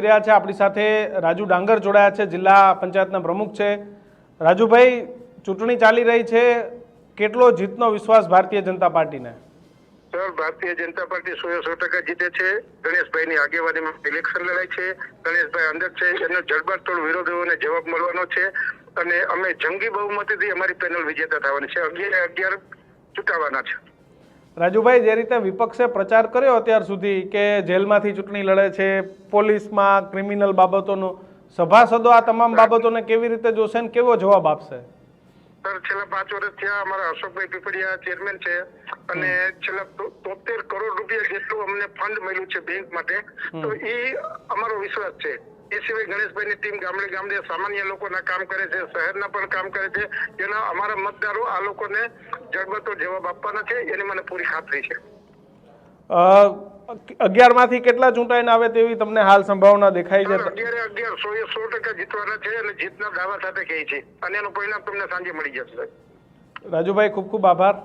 રહ્યા છે આપણી સાથે રાજુ ડાંગર જોડાયા છે, જિલ્લા પંચાયતના પ્રમુખ છે। રાજુભાઈ, ચૂંટણી ચાલી રહી છે, કેટલો જીતનો વિશ્વાસ ભારતીય જનતા પાર્ટીને? સર, ભારતીય જનતા પાર્ટી 100% જીતે છે। ગણેશભાઈની આગેવાનીમાં ઇલેક્શન લડાય છે। ગણેશભાઈ અંદર છે, એનો જડબાતોડ વિરોધીઓને જવાબ મળવાનો છે અને અમે જંગી બહુમતીથી અમારી પેનલ વિજેતા થવાની છે। 11 ચૂંટાવાના છે। રાજુભાઈ, જે રીતે વિપક્ષે પ્રચાર કર્યો અત્યાર સુધી કે જેલમાંથી ચૂંટણી લડે છે, પોલીસમાં ક્રિમિનલ બાબતોનો, સભાસદો આ તમામ બાબતોને કેવી રીતે જોશે ને કેવો જવાબ આપશે? સર, છેલ્લા 5 વર્ષ થયા અમારા અશોકભાઈ પીપળિયા ચેરમેન છે અને છેલ્લા 73 કરોડ રૂપિયા જેટલું અમને ફંડ મળ્યું છે બેંક માટે, તો એ અમારો વિશ્વાસ છે। એ સિવાય ગણેશભાઈની ટીમ ગામડે ગામડે સામાન્ય લોકોના કામ કરે છે, શહેરના પણ કામ કરે છે, જેના અમારા મતદારો આ લોકોને જડબાતોડ જવાબ આપવાના છે, એની મને પૂરી ખાતરી છે। 11 માંથી કેટલા ચૂંટાઈને આવે તેવી તમને હાલ સંભાવના દેખાય છે? 11 100% જીતવાના છે અને જીતના દાવા સાથે કહે છે અને એનું પરિણામ તમને સાંજે મળી જશે। રાજુભાઈ, ખૂબ ખૂબ આભાર।